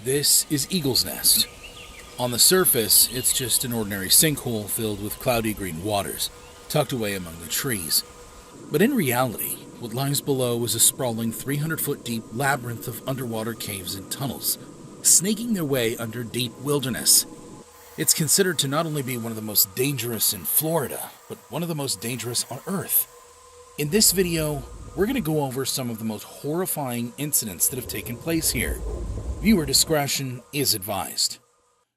This is Eagle's Nest. On the surface, it's just an ordinary sinkhole filled with cloudy green waters, tucked away among the trees. But in reality, what lies below is a sprawling 300-foot-deep labyrinth of underwater caves and tunnels, snaking their way under deep wilderness. It's considered to not only be one of the most dangerous in Florida, but one of the most dangerous on Earth. In this video, we're going to go over some of the most horrifying incidents that have taken place here. Viewer discretion is advised.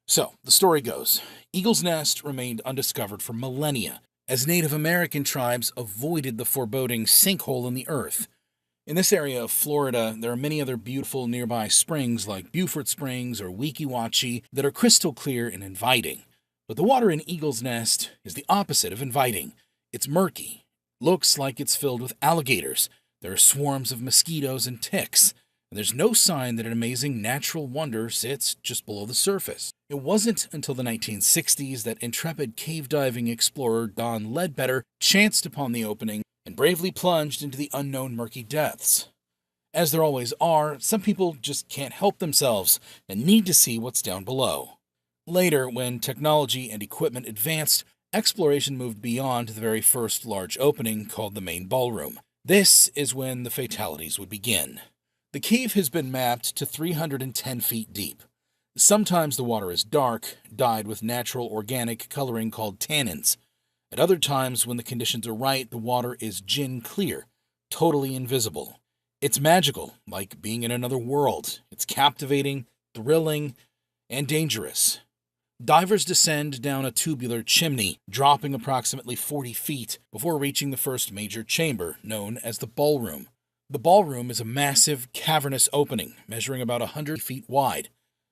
So, the story goes, Eagle's Nest remained undiscovered for millennia, as Native American tribes avoided the foreboding sinkhole in the earth. In this area of Florida, there are many other beautiful nearby springs like Beaufort Springs or Weeki Wachee that are crystal clear and inviting. But the water in Eagle's Nest is the opposite of inviting. It's murky. Looks like it's filled with alligators. There are swarms of mosquitoes and ticks. And there's no sign that an amazing natural wonder sits just below the surface. It wasn't until the 1960s that intrepid cave diving explorer Don Ledbetter chanced upon the opening and bravely plunged into the unknown murky depths. As there always are, some people just can't help themselves and need to see what's down below. Later, when technology and equipment advanced, exploration moved beyond the very first large opening called the main ballroom. This is when the fatalities would begin. The cave has been mapped to 310 feet deep. Sometimes the water is dark, dyed with natural organic coloring called tannins. At other times, when the conditions are right, the water is gin clear, totally invisible. It's magical, like being in another world. It's captivating, thrilling, and dangerous. Divers descend down a tubular chimney, dropping approximately 40 feet before reaching the first major chamber, known as the ballroom. The ballroom is a massive, cavernous opening, measuring about 100 feet wide.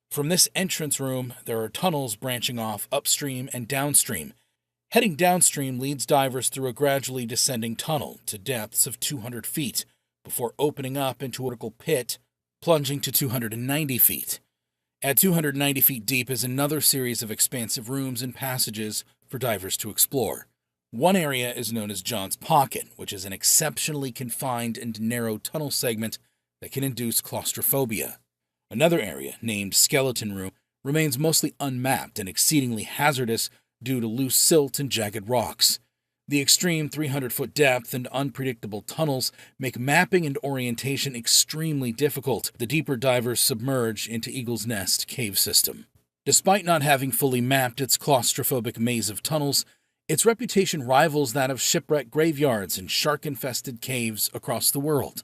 From this entrance room, there are tunnels branching off upstream and downstream. Heading downstream leads divers through a gradually descending tunnel to depths of 200 feet, before opening up into a vertical pit, plunging to 290 feet. At 290 feet deep is another series of expansive rooms and passages for divers to explore. One area is known as John's Pocket, which is an exceptionally confined and narrow tunnel segment that can induce claustrophobia. Another area, named Skeleton Room, remains mostly unmapped and exceedingly hazardous due to loose silt and jagged rocks. The extreme 300-foot depth and unpredictable tunnels make mapping and orientation extremely difficult the deeper divers submerge into Eagle's Nest cave system. Despite not having fully mapped its claustrophobic maze of tunnels, its reputation rivals that of shipwreck graveyards and shark-infested caves across the world.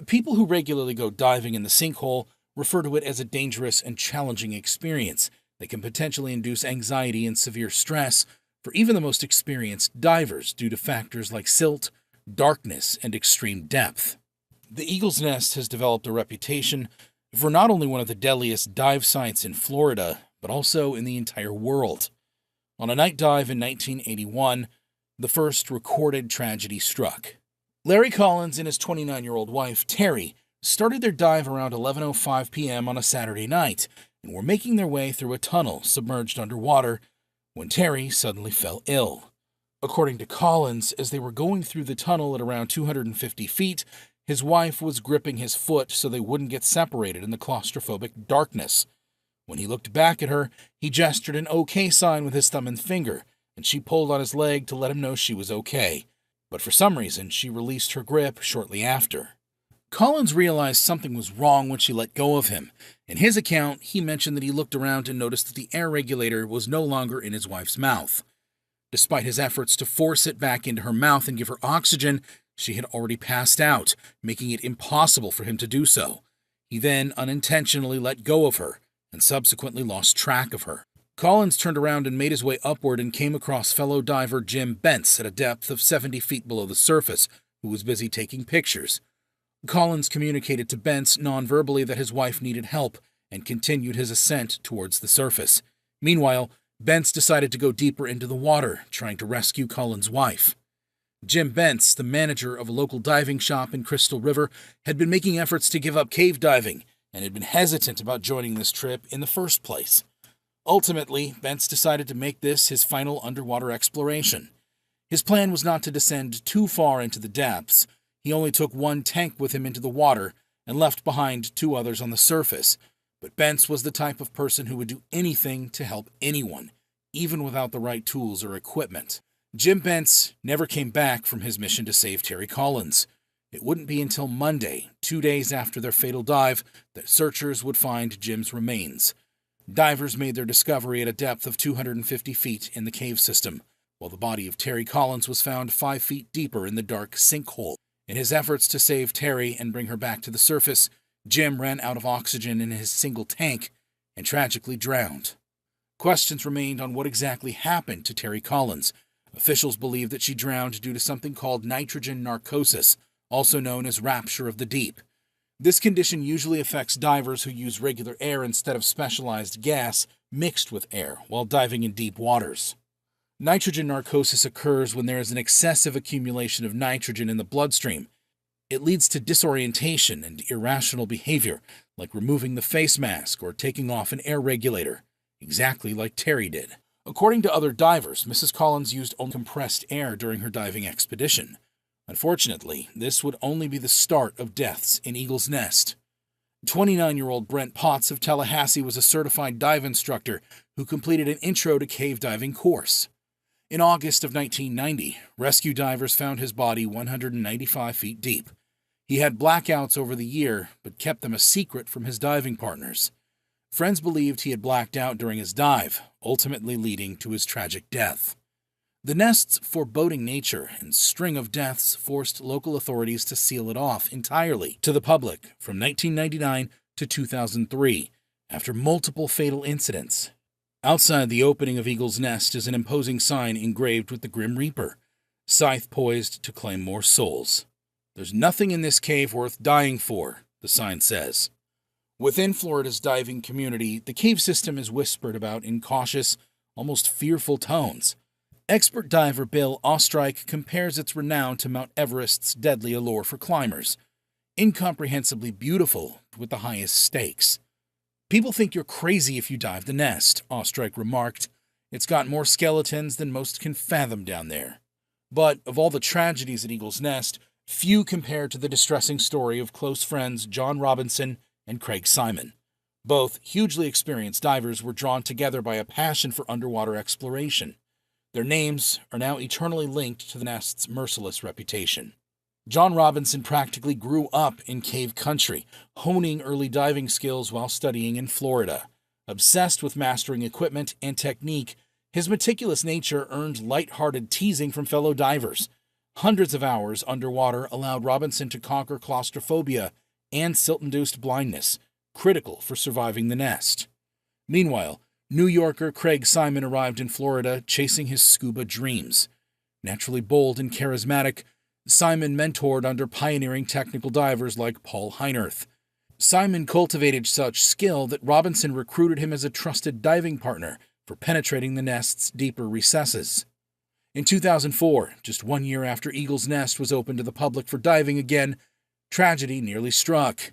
People who regularly go diving in the sinkhole refer to it as a dangerous and challenging experience that can potentially induce anxiety and severe stress for even the most experienced divers due to factors like silt, darkness, and extreme depth. The Eagle's Nest has developed a reputation for not only one of the deadliest dive sites in Florida, but also in the entire world. On a night dive in 1981, the first recorded tragedy struck. Larry Collins and his 29-year-old wife, Terry, started their dive around 11:05 p.m. on a Saturday night and were making their way through a tunnel submerged underwater when Terry suddenly fell ill. According to Collins, as they were going through the tunnel at around 250 feet, his wife was gripping his foot so they wouldn't get separated in the claustrophobic darkness. When he looked back at her, he gestured an OK sign with his thumb and finger, and she pulled on his leg to let him know she was okay. But for some reason, she released her grip shortly after. Collins realized something was wrong when she let go of him. In his account, he mentioned that he looked around and noticed that the air regulator was no longer in his wife's mouth. Despite his efforts to force it back into her mouth and give her oxygen, she had already passed out, making it impossible for him to do so. He then unintentionally let go of her, and subsequently lost track of her. Collins turned around and made his way upward and came across fellow diver Jim Bentz at a depth of 70 feet below the surface, who was busy taking pictures. Collins communicated to Bentz non-verbally that his wife needed help and continued his ascent towards the surface. Meanwhile, Bentz decided to go deeper into the water, trying to rescue Collins' wife. Jim Bentz, the manager of a local diving shop in Crystal River, had been making efforts to give up cave diving and had been hesitant about joining this trip in the first place. Ultimately, Bentz decided to make this his final underwater exploration. His plan was not to descend too far into the depths. He only took one tank with him into the water and left behind two others on the surface. But Bentz was the type of person who would do anything to help anyone, even without the right tools or equipment. Jim Bentz never came back from his mission to save Terry Collins. It wouldn't be until Monday, 2 days after their fatal dive, that searchers would find Jim's remains. Divers made their discovery at a depth of 250 feet in the cave system, while the body of Terry Collins was found 5 feet deeper in the dark sinkhole. In his efforts to save Terry and bring her back to the surface, Jim ran out of oxygen in his single tank and tragically drowned. Questions remained on what exactly happened to Terry Collins. Officials believe that she drowned due to something called nitrogen narcosis, also known as rapture of the deep. This condition usually affects divers who use regular air instead of specialized gas mixed with air while diving in deep waters. Nitrogen narcosis occurs when there is an excessive accumulation of nitrogen in the bloodstream. It leads to disorientation and irrational behavior, like removing the face mask or taking off an air regulator, exactly like Terry did. According to other divers, Mrs. Collins used only compressed air during her diving expedition. Unfortunately, this would only be the start of deaths in Eagle's Nest. 29-year-old Brent Potts of Tallahassee was a certified dive instructor who completed an intro to cave diving course. In August of 1990, rescue divers found his body 195 feet deep. He had blackouts over the year, but kept them a secret from his diving partners. Friends believed he had blacked out during his dive, ultimately leading to his tragic death. The nest's foreboding nature and string of deaths forced local authorities to seal it off entirely to the public from 1999 to 2003, after multiple fatal incidents. Outside the opening of Eagle's Nest is an imposing sign engraved with the Grim Reaper, scythe poised to claim more souls. "There's nothing in this cave worth dying for," the sign says. Within Florida's diving community, the cave system is whispered about in cautious, almost fearful tones. Expert diver Bill Ostrike compares its renown to Mount Everest's deadly allure for climbers, incomprehensibly beautiful with the highest stakes. "People think you're crazy if you dive the nest," Ostrike remarked. "It's got more skeletons than most can fathom down there." But of all the tragedies at Eagle's Nest, few compare to the distressing story of close friends John Robinson and Craig Simon. Both hugely experienced divers were drawn together by a passion for underwater exploration. Their names are now eternally linked to the nest's merciless reputation. John Robinson practically grew up in cave country, honing early diving skills while studying in Florida. Obsessed with mastering equipment and technique, his meticulous nature earned light-hearted teasing from fellow divers. Hundreds of hours underwater allowed Robinson to conquer claustrophobia and silt-induced blindness, critical for surviving the nest. Meanwhile, New Yorker Craig Simon arrived in Florida chasing his scuba dreams. Naturally bold and charismatic, Simon mentored under pioneering technical divers like Paul Heinerth. Simon cultivated such skill that Robinson recruited him as a trusted diving partner for penetrating the nest's deeper recesses. In 2004, just 1 year after Eagle's Nest was opened to the public for diving again, tragedy nearly struck.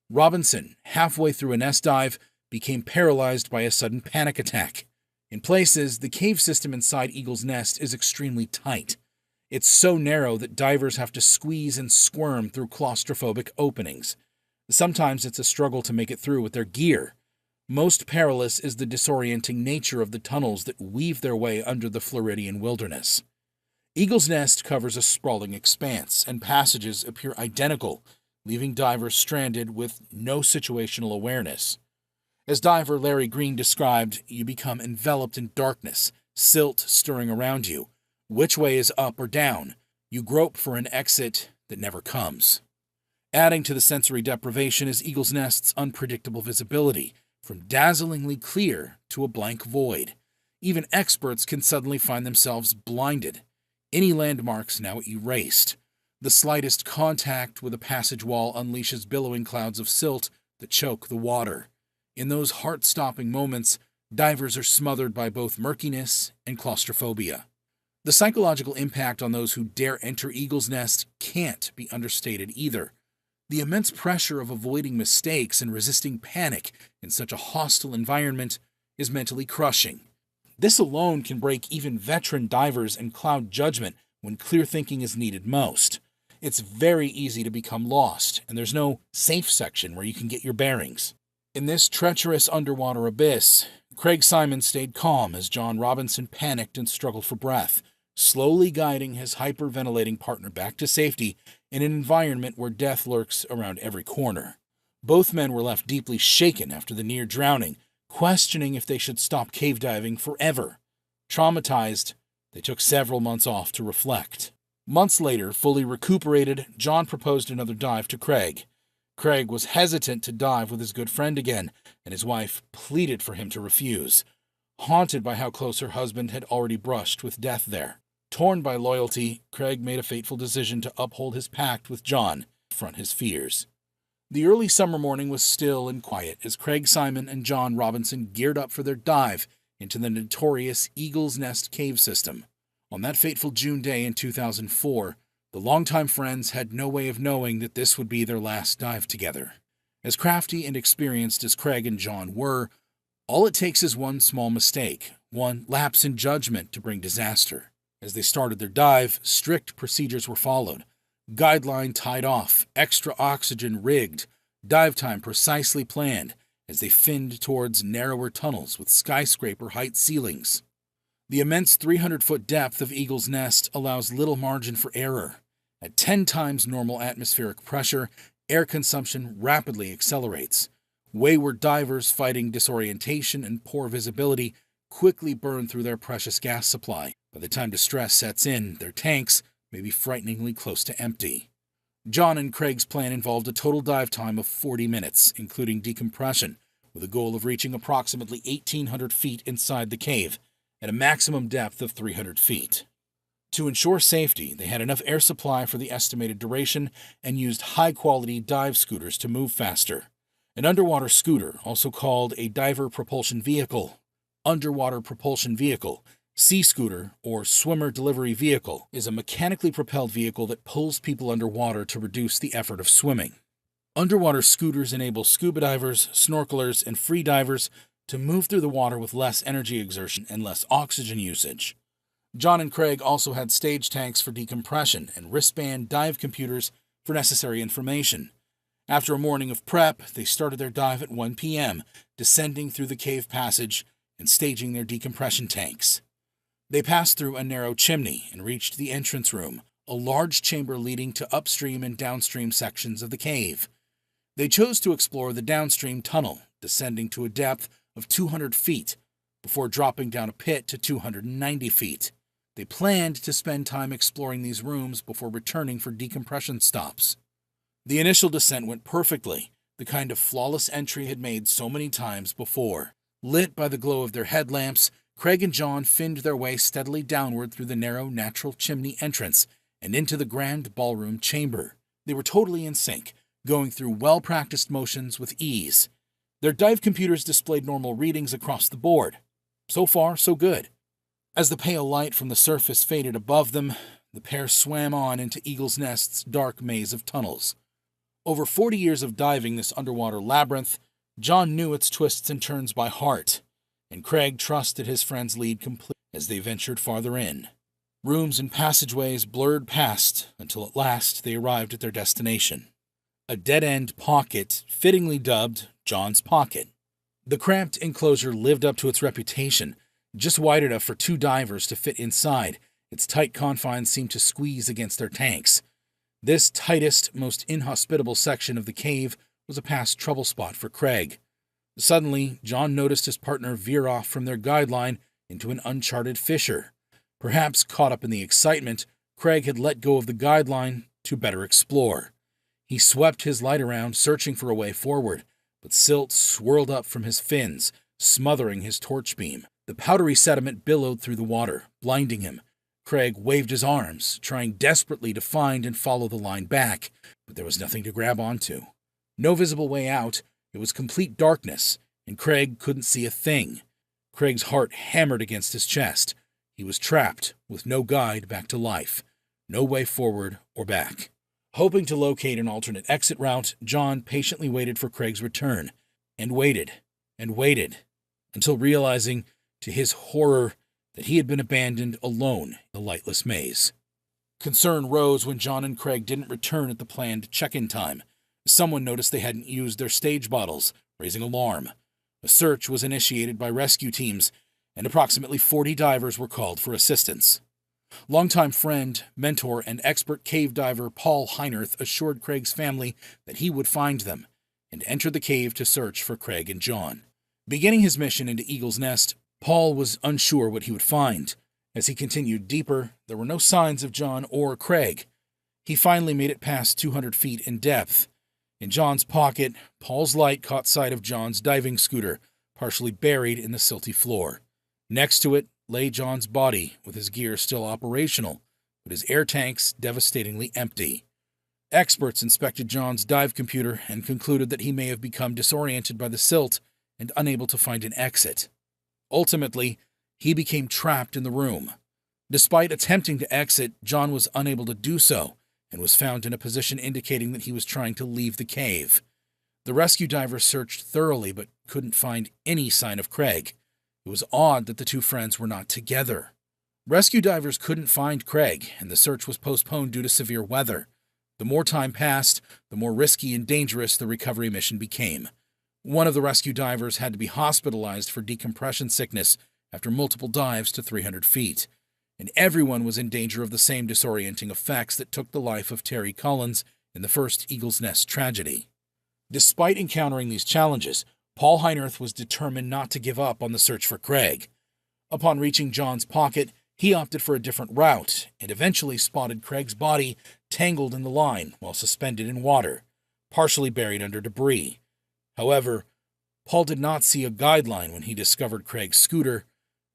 Robinson, halfway through a nest dive, became paralyzed by a sudden panic attack. In places, the cave system inside Eagle's Nest is extremely tight. It's so narrow that divers have to squeeze and squirm through claustrophobic openings. Sometimes it's a struggle to make it through with their gear. Most perilous is the disorienting nature of the tunnels that weave their way under the Floridian wilderness. Eagle's Nest covers a sprawling expanse, and passages appear identical, leaving divers stranded with no situational awareness. As diver Larry Green described, you become enveloped in darkness, silt stirring around you. Which way is up or down? You grope for an exit that never comes. Adding to the sensory deprivation is Eagle's Nest's unpredictable visibility, from dazzlingly clear to a blank void. Even experts can suddenly find themselves blinded. Any landmarks now erased. The slightest contact with a passage wall unleashes billowing clouds of silt that choke the water. In those heart-stopping moments, divers are smothered by both murkiness and claustrophobia. The psychological impact on those who dare enter Eagle's Nest can't be understated either. The immense pressure of avoiding mistakes and resisting panic in such a hostile environment is mentally crushing. This alone can break even veteran divers and cloud judgment when clear thinking is needed most. It's very easy to become lost, and there's no safe section where you can get your bearings. In this treacherous underwater abyss, Craig Simon stayed calm as John Robinson panicked and struggled for breath, slowly guiding his hyperventilating partner back to safety in an environment where death lurks around every corner. Both men were left deeply shaken after the near drowning, questioning if they should stop cave diving forever. Traumatized, they took several months off to reflect. Months later, fully recuperated, John proposed another dive to Craig. Craig was hesitant to dive with his good friend again, and his wife pleaded for him to refuse, haunted by how close her husband had already brushed with death there. Torn by loyalty, Craig made a fateful decision to uphold his pact with John, confront his fears. The early summer morning was still and quiet as Craig Simon and John Robinson geared up for their dive into the notorious Eagle's Nest cave system. On that fateful June day in 2004, the longtime friends had no way of knowing that this would be their last dive together. As crafty and experienced as Craig and John were, all it takes is one small mistake, one lapse in judgment to bring disaster. As they started their dive, strict procedures were followed. Guideline tied off, extra oxygen rigged, dive time precisely planned as they finned towards narrower tunnels with skyscraper-height ceilings. The immense 300-foot depth of Eagle's Nest allows little margin for error. At 10 times normal atmospheric pressure, air consumption rapidly accelerates. Wayward divers fighting disorientation and poor visibility quickly burn through their precious gas supply. By the time distress sets in, their tanks may be frighteningly close to empty. John and Craig's plan involved a total dive time of 40 minutes, including decompression, with a goal of reaching approximately 1,800 feet inside the cave, at a maximum depth of 300 feet. To ensure safety, they had enough air supply for the estimated duration and used high-quality dive scooters to move faster. An underwater scooter, also called a diver propulsion vehicle, underwater propulsion vehicle, sea scooter, or swimmer delivery vehicle, is a mechanically propelled vehicle that pulls people underwater to reduce the effort of swimming. Underwater scooters enable scuba divers, snorkelers, and free divers to move through the water with less energy exertion and less oxygen usage. John and Craig also had stage tanks for decompression and wristband dive computers for necessary information. After a morning of prep, they started their dive at 1 p.m., descending through the cave passage and staging their decompression tanks. They passed through a narrow chimney and reached the entrance room, a large chamber leading to upstream and downstream sections of the cave. They chose to explore the downstream tunnel, descending to a depth of 200 feet before dropping down a pit to 290 feet. They planned to spend time exploring these rooms before returning for decompression stops. The initial descent went perfectly, the kind of flawless entry had made so many times before. Lit by the glow of their headlamps, Craig and John finned their way steadily downward through the narrow natural chimney entrance and into the grand ballroom chamber. They were totally in sync, going through well-practiced motions with ease. Their dive computers displayed normal readings across the board. So far, so good. As the pale light from the surface faded above them, the pair swam on into Eagle's Nest's dark maze of tunnels. Over 40 years of diving this underwater labyrinth, John knew its twists and turns by heart, and Craig trusted his friend's lead completely as they ventured farther in. Rooms and passageways blurred past until at last they arrived at their destination. A dead-end pocket, fittingly dubbed John's Pocket. The cramped enclosure lived up to its reputation, just wide enough for 2 divers to fit inside. Its tight confines seemed to squeeze against their tanks. This tightest, most inhospitable section of the cave was a past trouble spot for Craig. Suddenly, John noticed his partner veer off from their guideline into an uncharted fissure. Perhaps caught up in the excitement, Craig had let go of the guideline to better explore. He swept his light around, searching for a way forward, but silt swirled up from his fins, smothering his torch beam. The powdery sediment billowed through the water, blinding him. Craig waved his arms, trying desperately to find and follow the line back, but there was nothing to grab onto. No visible way out. It was complete darkness, and Craig couldn't see a thing. Craig's heart hammered against his chest. He was trapped, with no guide back to life, no way forward or back. Hoping to locate an alternate exit route, John patiently waited for Craig's return, and waited, until realizing, to his horror, that he had been abandoned alone in the lightless maze. Concern rose when John and Craig didn't return at the planned check-in time. Someone noticed they hadn't used their stage bottles, raising alarm. A search was initiated by rescue teams, and approximately 40 divers were called for assistance. Longtime friend, mentor, and expert cave diver Paul Heinerth assured Craig's family that he would find them, and entered the cave to search for Craig and John. Beginning his mission into Eagle's Nest, Paul was unsure what he would find. As he continued deeper, there were no signs of John or Craig. He finally made it past 200 feet in depth. In John's pocket, Paul's light caught sight of John's diving scooter, partially buried in the silty floor. Next to it lay John's body, with his gear still operational, but his air tanks devastatingly empty. Experts inspected John's dive computer and concluded that he may have become disoriented by the silt and unable to find an exit. Ultimately, he became trapped in the room. Despite attempting to exit, John was unable to do so and was found in a position indicating that he was trying to leave the cave. The rescue divers searched thoroughly but couldn't find any sign of Craig. It was odd that the two friends were not together. Rescue divers couldn't find Craig, and the search was postponed due to severe weather. The more time passed, the more risky and dangerous the recovery mission became. One of the rescue divers had to be hospitalized for decompression sickness after multiple dives to 300 feet, and everyone was in danger of the same disorienting effects that took the life of Terry Collins in the first Eagle's Nest tragedy. Despite encountering these challenges, Paul Heinerth was determined not to give up on the search for Craig. Upon reaching John's pocket, he opted for a different route and eventually spotted Craig's body tangled in the line while suspended in water, partially buried under debris. However, Paul did not see a guideline when he discovered Craig's scooter,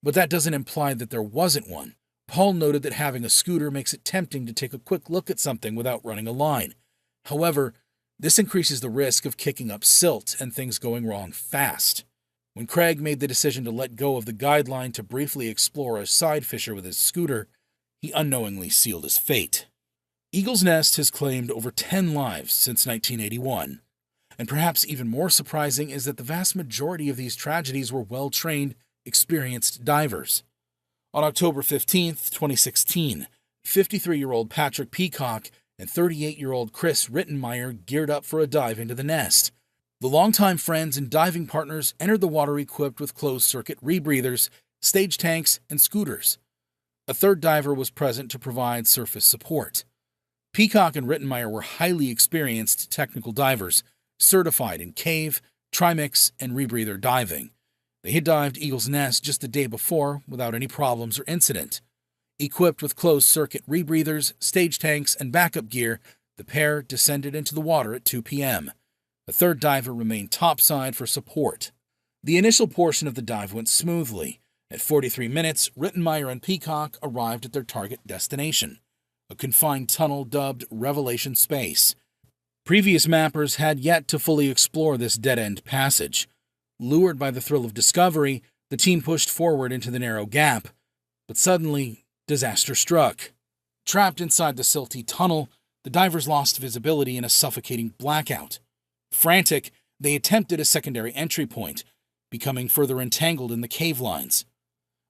but that doesn't imply that there wasn't one. Paul noted that having a scooter makes it tempting to take a quick look at something without running a line. However, this increases the risk of kicking up silt and things going wrong fast. When Craig made the decision to let go of the guideline to briefly explore a side fissure with his scooter, he unknowingly sealed his fate. Eagle's Nest has claimed over 10 lives since 1981. And perhaps even more surprising is that the vast majority of these tragedies were well-trained, experienced divers. On October 15, 2016, 53-year-old Patrick Peacock and 38-year-old Chris Rittenmeyer geared up for a dive into the nest. The longtime friends and diving partners entered the water equipped with closed-circuit rebreathers, stage tanks, and scooters. A third diver was present to provide surface support. Peacock and Rittenmeyer were highly experienced technical divers, certified in cave, trimix, and rebreather diving. They had dived Eagle's Nest just the day before without any problems or incident. Equipped with closed-circuit rebreathers, stage tanks, and backup gear, the pair descended into the water at 2 p.m. A third diver remained topside for support. The initial portion of the dive went smoothly. At 43 minutes, Rittenmeyer and Peacock arrived at their target destination, a confined tunnel dubbed Revelation Space. Previous mappers had yet to fully explore this dead-end passage. Lured by the thrill of discovery, the team pushed forward into the narrow gap, but suddenly, disaster struck. Trapped inside the silty tunnel, the divers lost visibility in a suffocating blackout. Frantic, they attempted a secondary entry point, becoming further entangled in the cave lines.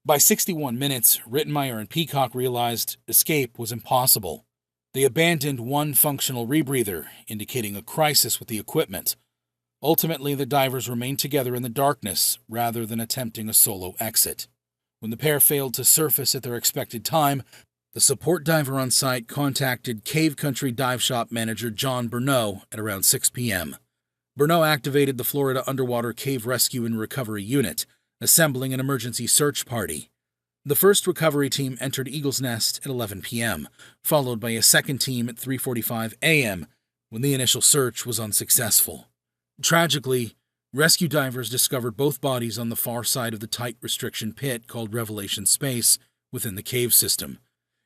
By 61 minutes, Rittenmeyer and Peacock realized escape was impossible. They abandoned one functional rebreather, indicating a crisis with the equipment. Ultimately, the divers remained together in the darkness rather than attempting a solo exit. When the pair failed to surface at their expected time, the support diver on site contacted Cave Country Dive Shop manager John Burnett at around 6 p.m. Burnett activated the Florida Underwater Cave Rescue and Recovery Unit, assembling an emergency search party. The first recovery team entered Eagle's Nest at 11 p.m., followed by a second team at 3:45 a.m. when the initial search was unsuccessful. Tragically, rescue divers discovered both bodies on the far side of the tight restriction pit called Revelation Space within the cave system.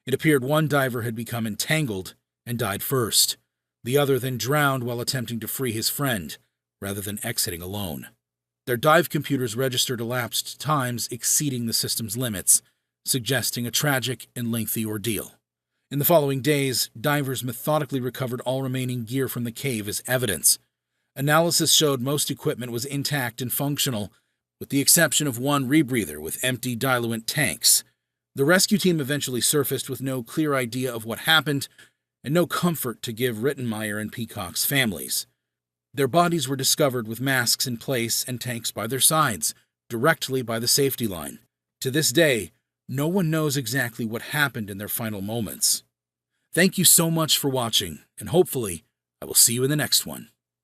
It appeared one diver had become entangled and died first. The other then drowned while attempting to free his friend, rather than exiting alone. Their dive computers registered elapsed times exceeding the system's limits, suggesting a tragic and lengthy ordeal. In the following days, divers methodically recovered all remaining gear from the cave as evidence. Analysis showed most equipment was intact and functional, with the exception of one rebreather with empty diluent tanks. The rescue team eventually surfaced with no clear idea of what happened and no comfort to give Rittenmeyer and Peacock's families. Their bodies were discovered with masks in place and tanks by their sides, directly by the safety line. To this day, no one knows exactly what happened in their final moments. Thank you so much for watching, and hopefully, I will see you in the next one.